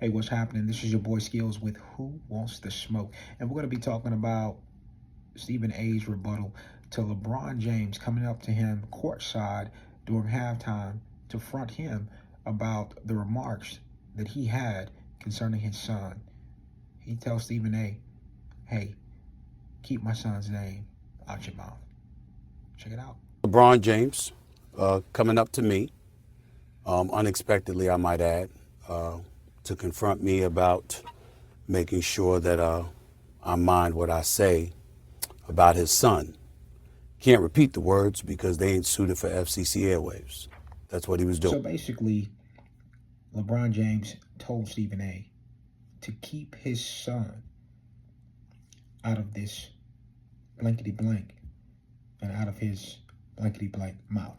Hey, what's happening? This is your boy Skills with Who Wants to Smoke. And we're going to be talking about Stephen A's rebuttal to LeBron James coming up to him courtside during halftime to front him about the remarks that he had concerning his son. He tells Stephen A, hey, keep my son's name out your mouth. Check it out. LeBron James coming up to me, unexpectedly, I might add, to confront me about making sure that I mind what I say about his son. Can't repeat the words because they ain't suited for FCC airwaves. That's what he was doing. So basically, LeBron James told Stephen A to keep his son out of this blankety blank and out of his blankety blank mouth.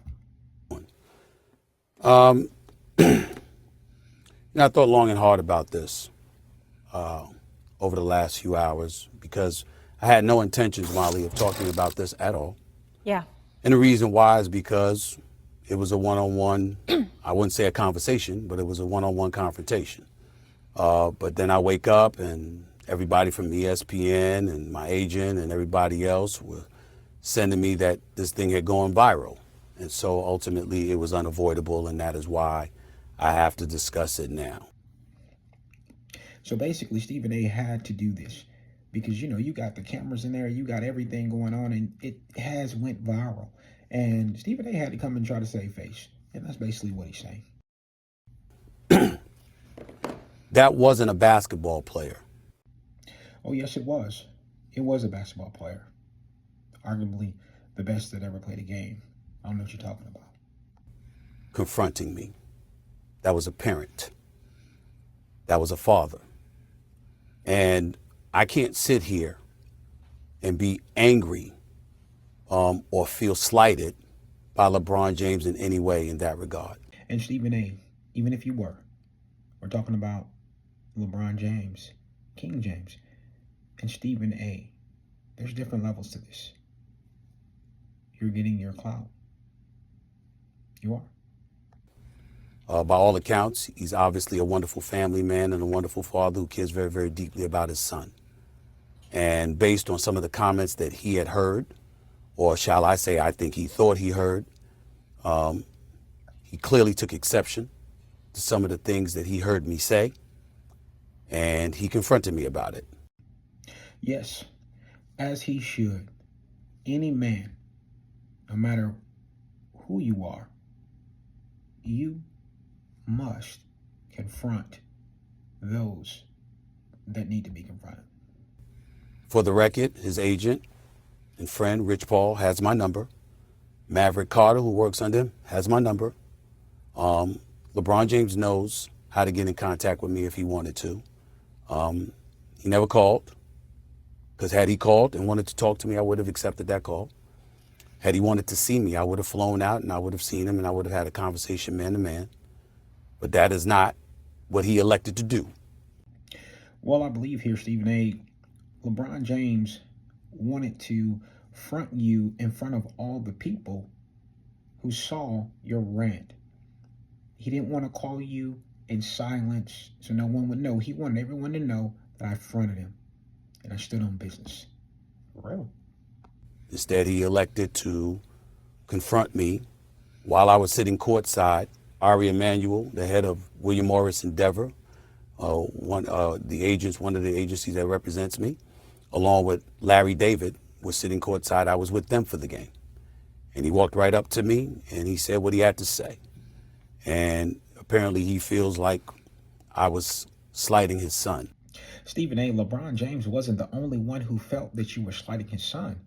I thought long and hard about this over the last few hours because I had no intentions, Molly, of talking about this at all. Yeah. And the reason why is because it was a one-on-one, I wouldn't say a conversation, but it was a one-on-one confrontation. But then I wake up and everybody from ESPN and my agent and everybody else were sending me that this thing had gone viral. And so ultimately it was unavoidable, and that is why I have to discuss it now. So basically, Stephen A had to do this because, you got the cameras in there, you got everything going on, and it has went viral. And Stephen A had to come and try to save face. And that's basically what he's saying. That wasn't a basketball player. Oh, yes, it was. It was a basketball player. Arguably the best that ever played a game. I don't know what you're talking about. Confronting me. That was a parent. That was a father. And I can't sit here and be angry or feel slighted by LeBron James in any way in that regard. And Stephen A, even if you were, we're talking about LeBron James, King James, and Stephen A. There's different levels to this. You're getting your clout. You are. By all accounts, he's obviously a wonderful family man and a wonderful father who cares very, very deeply about his son. And based on some of the comments that he had heard, or shall I say, I think he thought he heard, he clearly took exception to some of the things that he heard me say, and he confronted me about it. Yes, as he should. Any man, no matter who you are, you must confront those that need to be confronted. For the record, his agent and friend, Rich Paul, has my number. Maverick Carter, who works under him, has my number. LeBron James knows how to get in contact with me if he wanted to. He never called, because had he called and wanted to talk to me, I would have accepted that call. Had he wanted to see me, I would have flown out and I would have seen him and I would have had a conversation man to man. But that is not what he elected to do. Well, I believe here, Stephen A, LeBron James wanted to front you in front of all the people who saw your rant. He didn't want to call you in silence so no one would know. He wanted everyone to know that I fronted him and I stood on business. For real. Instead, he elected to confront me while I was sitting courtside. Ari Emanuel, the head of William Morris Endeavor, one of the agencies that represents me, along with Larry David, was sitting courtside. I was with them for the game. And he walked right up to me and he said what he had to say. And apparently he feels like I was slighting his son. Stephen A, LeBron James wasn't the only one who felt that you were slighting his son.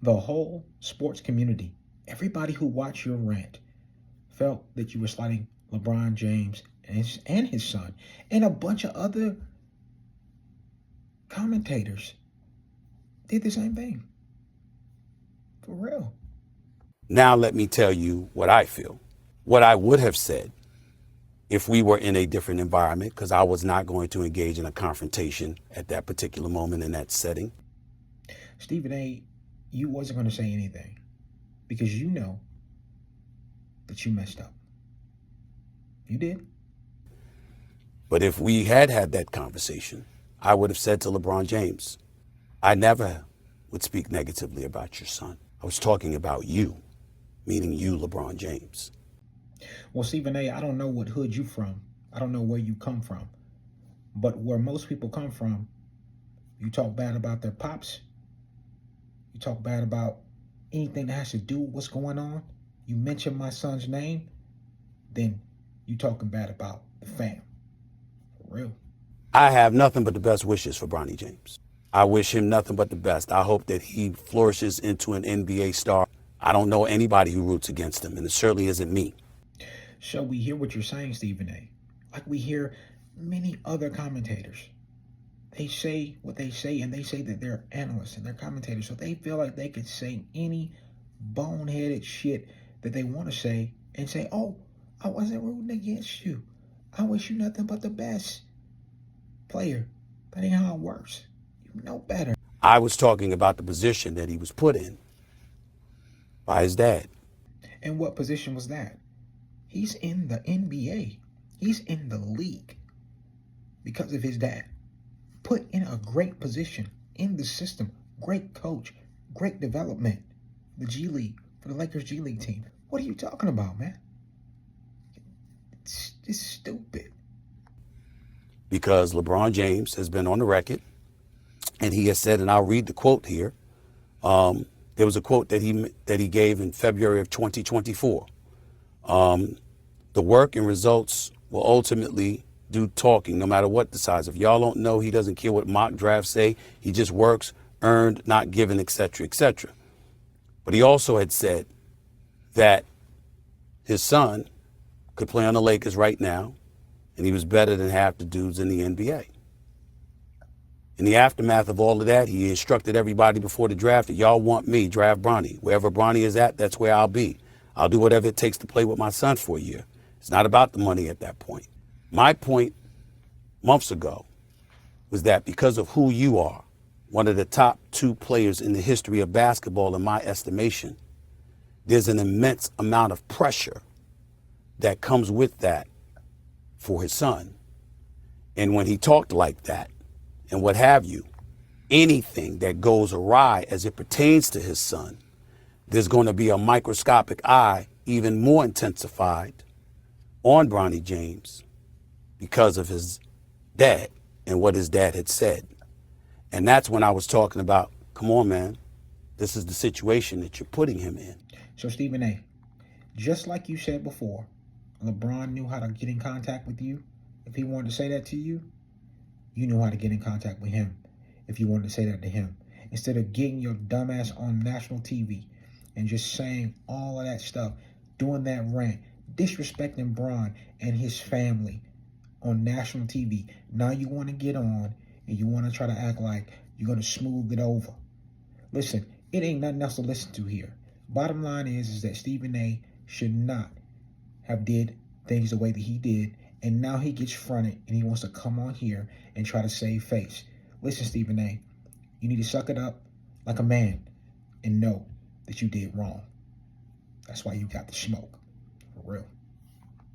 The whole sports community, everybody who watched your rant, felt that you were slighting LeBron James and his son, and a bunch of other commentators did the same thing. For real. Now let me tell you what I feel. What I would have said if we were in a different environment, because I was not going to engage in a confrontation at that particular moment in that setting. Stephen A, you wasn't going to say anything because you know that you messed up. You did. But if we had had that conversation, I would have said to LeBron James, I never would speak negatively about your son. I was talking about you, meaning you, LeBron James. Well, Stephen A., I don't know what hood you from. I don't know where you come from. But where most people come from, you talk bad about their pops. You talk bad about anything that has to do with what's going on. You mention my son's name, then you talking bad about the fam. For real. I have nothing but the best wishes for Brony James. I wish him nothing but the best. I hope that he flourishes into an NBA star. I don't know anybody who roots against him, and it certainly isn't me. So we hear what you're saying, Stephen A. Like we hear many other commentators. They say what they say, and they say that they're analysts and they're commentators. So they feel like they could say any boneheaded shit that they want to say and say, oh, I wasn't rooting against you. I wish you nothing but the best. Player, that ain't how it works. You know better. I was talking about the position that he was put in by his dad. And what position was that? He's in the NBA. He's in the league because of his dad. Put in a great position in the system. Great coach. Great development. The G League, for the Lakers G League team. What are you talking about, man? It's stupid. Because LeBron James has been on the record, and he has said, and I'll read the quote here. There was a quote that he gave in February of 2024. The work and results will ultimately do talking, no matter what the size. If y'all don't know, he doesn't care what mock drafts say. He just works, earned, not given, etc., etc. But he also had said that his son could play on the Lakers right now, and he was better than half the dudes in the NBA. In the aftermath of all of that, he instructed everybody before the draft that y'all want me, draft Brony. Wherever Brony is at, that's where I'll be. I'll do whatever it takes to play with my son for a year. It's not about the money at that point. My point months ago was that because of who you are, one of the top 2 players in the history of basketball, in my estimation, there's an immense amount of pressure that comes with that for his son. And when he talked like that and what have you, anything that goes awry as it pertains to his son, there's going to be a microscopic eye, even more intensified, on Brony James because of his dad and what his dad had said. And that's when I was talking about, come on, man, this is the situation that you're putting him in. So, Stephen A., just like you said before, LeBron knew how to get in contact with you. If he wanted to say that to you, you knew how to get in contact with him if you wanted to say that to him. Instead of getting your dumbass on national TV and just saying all of that stuff, doing that rant, disrespecting Bron and his family on national TV. Now you want to get on and you want to try to act like you're going to smooth it over. Listen, it ain't nothing else to listen to here. Bottom line is that Stephen A. should not have did things the way that he did, and now he gets fronted and he wants to come on here and try to save face. Listen, Stephen A., you need to suck it up like a man and know that you did wrong. That's why you got the smoke. For real.